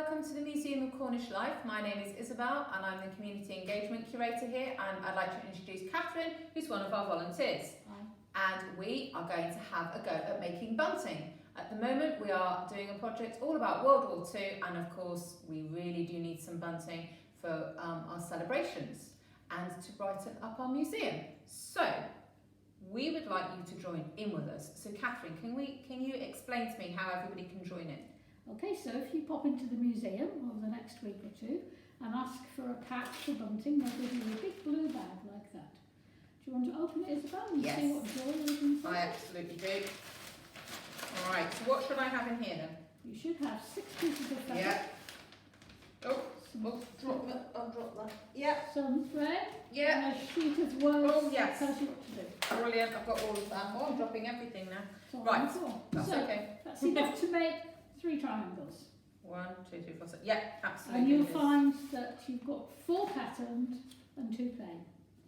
welcome to the Museum of Cornish Life. My name is Isabel and I'm the Community Engagement Curator here, and I'd like to introduce Catherine, who's one of our volunteers. Hi. And we are going to have a go at making bunting. At the moment we are doing a project all about World War II, and of course we really do need some bunting for our celebrations and to brighten up our museum. So we would like you to join in with us. So Catherine, can you explain to me how everybody can join in? Okay, so if you pop into the museum over the next week or two and ask for a pack for bunting, they'll give you a big blue bag like that. Do you want to open it, Isabel, and Yes. see what joy is inside? I absolutely do. All right, so what should I have in here then? You should have 6 pieces of fabric. Yeah. Oh, Some, I'll drop that. Yeah. some thread. Yeah. And a sheet of words Oh, yes. that tells you what to do. Brilliant, I've got all of that. Oh, I'm dropping everything now. It's all Right, on the floor. That's so okay. that's enough to make 3 triangles. 1, 2, 3, 4, 6. Yeah, absolutely. And you'll find that you've got 4 patterned and 2 plain.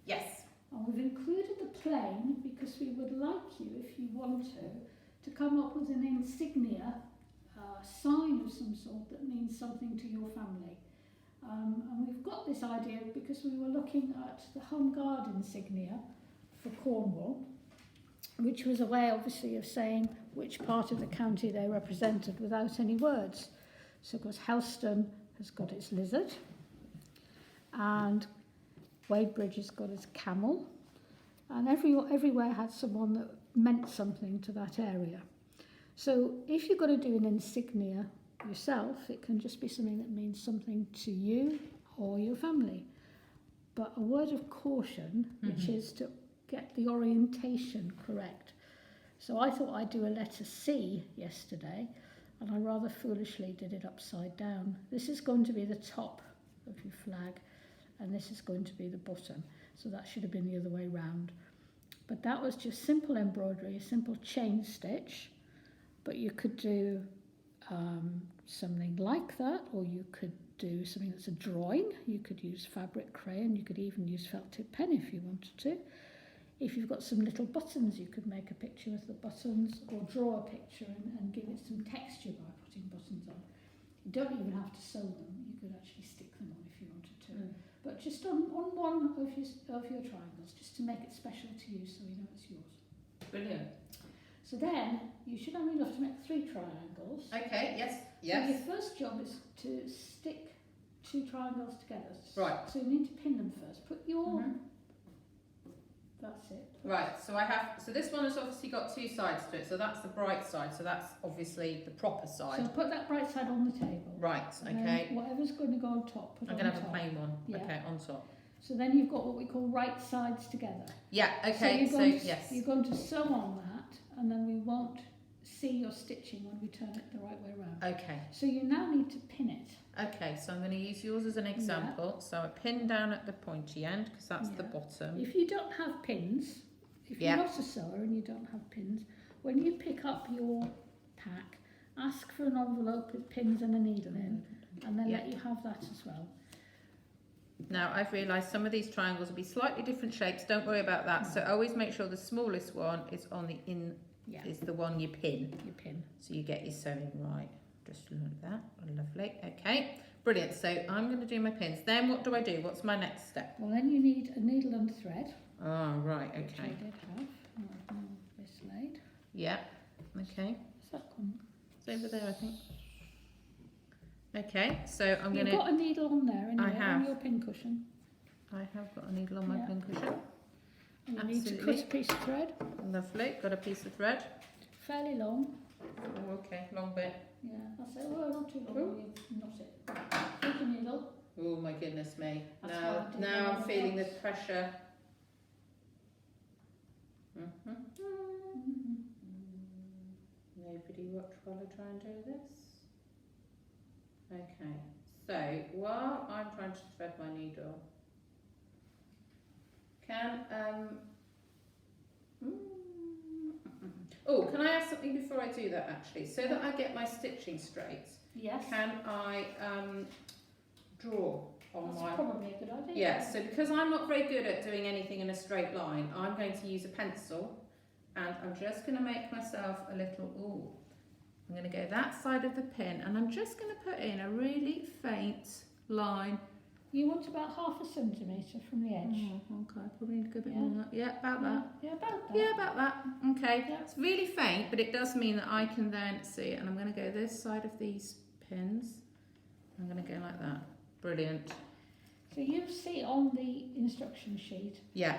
Yes. And we've included the plain because we would like you, if you want to come up with an insignia, sign of some sort that means something to your family. And we've got this idea because we were looking at the Home Guard insignia for Cornwall, which was a way obviously of saying which part of the county they represented without any words. So of course Helston has got its lizard, and Wadebridge has got its camel, and everywhere had someone that meant something to that area. So if you're going to do an insignia yourself, it can just be something that means something to you or your family. But a word of caution, which is to get the orientation correct. So I thought I'd do a letter C yesterday, and I rather foolishly did it upside down. This is going to be the top of your flag, and this is going to be the bottom. So that should have been the other way round. But that was just simple embroidery, a simple chain stitch. But you could do something like that, or you could do something that's a drawing. You could use fabric crayon, you could even use felt tip pen if you wanted to. If you've got some little buttons, you could make a picture with the buttons, or draw a picture and give it some texture by putting buttons on. You don't even have to sew them, you could actually stick them on if you wanted to. But just on one of your triangles, just to make it special to you so you know it's yours. Brilliant. So then, you should have enough to make 3 triangles. Okay, yes, So yes. your first job is to stick 2 triangles together. Right. So you need to pin them first. Put your... That's it. Right, so this one has obviously got 2 sides to it, so that's the bright side, so that's obviously the proper side. So put that bright side on the table. Right, And okay. then whatever's going to go on top, put I'm on going to have top. a plain one, Yeah. okay, on top. So then you've got what we call right sides together. Yeah, okay, so yes. You're going to sew on that, and then we won't see your stitching when we turn it the right way around. Okay, So you now need to pin it. okay, so I'm going to use yours as an example. So I pin down at the pointy end, because that's the Yeah. bottom. If you don't have pins, if you're not a sewer and you don't have pins, when you pick up your pack, ask for an envelope with pins and a needle in, and then let you have that as well. Now I've realised some of these triangles will be slightly different shapes, don't worry about that. So always make sure the smallest one is on the is the one you pin. You pin. So you get your sewing right. Just like that. Lovely. Okay. Brilliant. So I'm going to do my pins. Then what do I do? What's my next step? Well, then you need a needle and thread. Oh, right. Which I Okay. did have. I've now mislaid. Yeah. Okay. Is that one? It's over there, I think. Okay. So I'm going You've to... got a needle on there anyway, have. on your pin cushion. I have got a needle on my Yeah. pin cushion. And you need to Absolutely. cut a piece of thread. Lovely. Got a piece of thread. Fairly long. Oh, okay. Long bit. Yeah, that's it. Well, not too long. Ooh. You knot it. Take your needle. Oh my goodness me. That's why I did Now that I'm on feeling the purpose. pressure. Nobody watch while I try and do this. Okay, so while I'm trying to thread my needle, can I ask something before I do that actually? So that I get my stitching straight, Yes. can I draw on That's my... probably a good idea. Yes, so because I'm not very good at doing anything in a straight line, I'm going to use a pencil, and I'm just going to make myself a little, I'm going to go that side of the pin, and I'm just going to put in a really faint line. You want about 1/2 centimetre from the edge. Oh, okay, probably need to go a bit more than that. Yeah, about that. Yeah, about that. Yeah, about that. Okay, Yeah. it's really faint, but it does mean that I can then see it. And I'm going to go this side of these pins. I'm going to go like that. Brilliant. So you see on the instruction sheet, Yeah.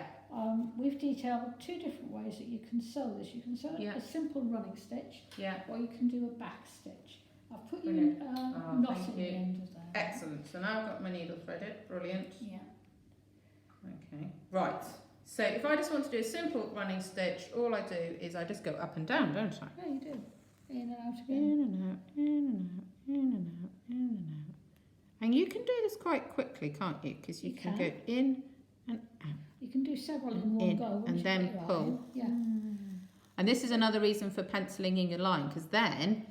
we've detailed 2 different ways that you can sew this. You can sew Yeah. a simple running stitch, Yeah. or you can do a back stitch. I've put you Brilliant. a knot thank at the you. end of that. Excellent. So now I've got my needle threaded. Brilliant. Yeah. Okay. Right. So if I just want to do a simple running stitch, all I do is I just go up and down, don't I? Yeah, you do. In and out In again. and out, in and out, in and out, in and out. And you can do this quite quickly, can't you? Because you can go in and out. You can do several in one In, go. once and you've then got your pull. eye in. Yeah. And this is another reason for penciling in your line, because then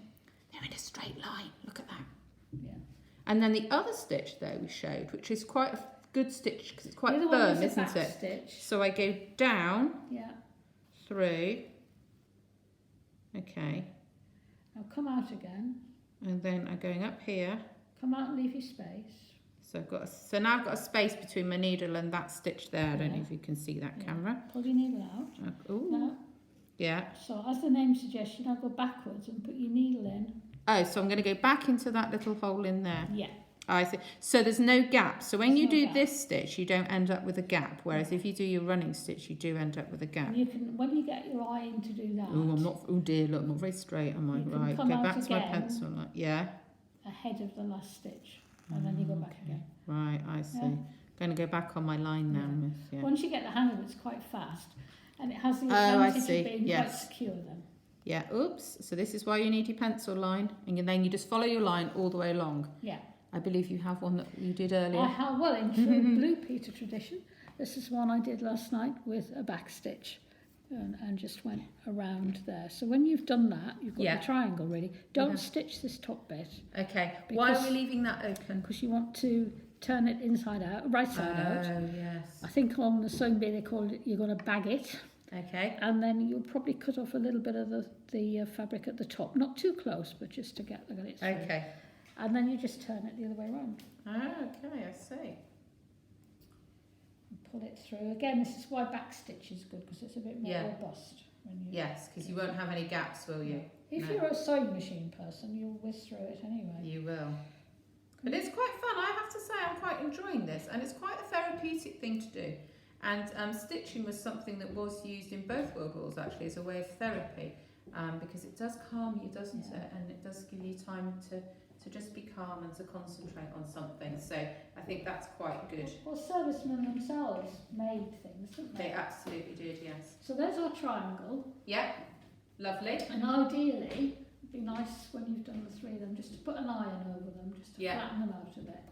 they're in a straight line. Look at that. Yeah. And then the other stitch there we showed, which is quite a good stitch because it's quite The other one firm, is a isn't back it? stitch. So I go down, Yeah. through, okay, Now come out again. and then I'm going up here. Come out and leave your space. So I've got now I've got a space between my needle and that stitch there. I don't know Yeah. if you can see that Yeah. camera. Pull your needle out. Oh, Now, yeah. so as the name suggests, you now go backwards and put your needle in. Oh, so I'm going to go back into that little hole in there. Yeah. I see. So there's no gap. So when There's you no do gap. this stitch, you don't end up with a gap. Whereas if you do your running stitch, you do end up with a gap. And you can, when you get your eye in to do that, Oh, I'm not. Oh dear, look, I'm not very straight. Am I You can right? come Go out back to my again. pencil. Like, yeah. ahead of the last stitch, and then you go back again. Right, I see. Yeah. Going to go back on my line now, Yeah. Miss. Yeah. Once you get the hang of it, it's quite fast, and it has the Oh, I advantage see. of being Yes. quite secure then. Yeah. Oops. So this is why you need your pencil line, and then you just follow your line all the way along. Yeah. I believe you have one that you did earlier. I have, well, in true Blue Peter tradition, this is one I did last night with a back stitch, and just went around there. So when you've done that, you've got Yeah. the triangle ready. Don't stitch this top bit, Okay. Why are Because- we leaving that open? because you want to turn it inside out, right side out. Oh, yes. I think on the sewing bee they call it, you're going to bag it, Okay. and then you'll probably cut off a little bit of the fabric at the top, not too close, but just to get it through. Okay. And then you just turn it the other way around Okay, I see. and pull it through. Again, this is why back stitch is good, because it's a bit more Yeah. robust. When you, Yes, because you won't have any gaps, will you? If No. you're a sewing machine person, you'll whiz through it anyway. You will. But it's quite fun. I have to say, I'm quite enjoying this, and it's quite a therapeutic thing to do. And stitching was something that was used in both World Wars actually as a way of therapy, because it does calm you, doesn't Yeah. it? And it does give you time to just be calm and to concentrate on something. So I think that's quite good. Well, servicemen themselves made things, didn't They they? absolutely did, yes. So there's our triangle, Yeah, lovely. and ideally, it'd be nice when you've done the 3 of them, just to put an iron over them, just to Yeah. flatten them out a bit.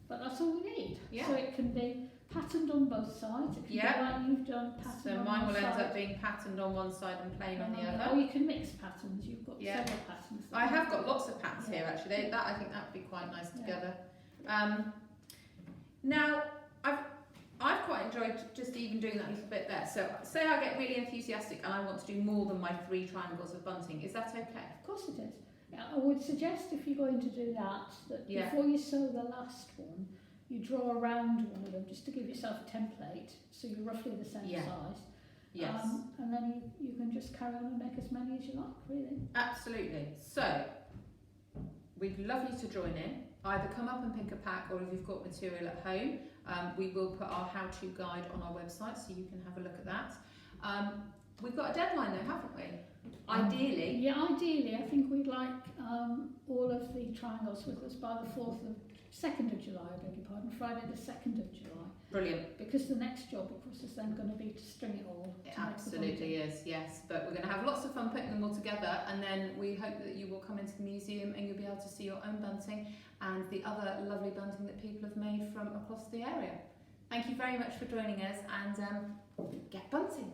But that's all we need. Yeah. So it can be patterned on both sides. It can Yeah. be like you've done patterned So on mine one will end side. up being patterned on one side and plain on the Or other. you can mix patterns. You've got Yeah. several patterns. I have got lots of patterns Yeah. here actually. That I think that would be quite nice Yeah. together. Now I've quite enjoyed just even doing that little bit there. So say I get really enthusiastic and I want to do more than my 3 triangles of bunting. Is that okay? Of course it is. I would suggest if you're going to do that, that Yeah. before you sew the last one, you draw around one of them just to give yourself a template, so you're roughly the same Yeah. size. Yes. And then you can just carry on and make as many as you like, really. Absolutely. So we'd love you to join in. Either come up and pick a pack, or if you've got material at home, we will put our how-to guide on our website so you can have a look at that. We've got a deadline though, haven't we? Ideally. Yeah, ideally, I think we'd like all of the triangles with us by the 2nd of July, I beg your pardon, Friday the 2nd of July. Brilliant. Because the next job, of course, is then going to be to string it all. It to make the absolutely is, yes. But we're going to have lots of fun putting them all together, and then we hope that you will come into the museum and you'll be able to see your own bunting and the other lovely bunting that people have made from across the area. Thank you very much for joining us, and get bunting.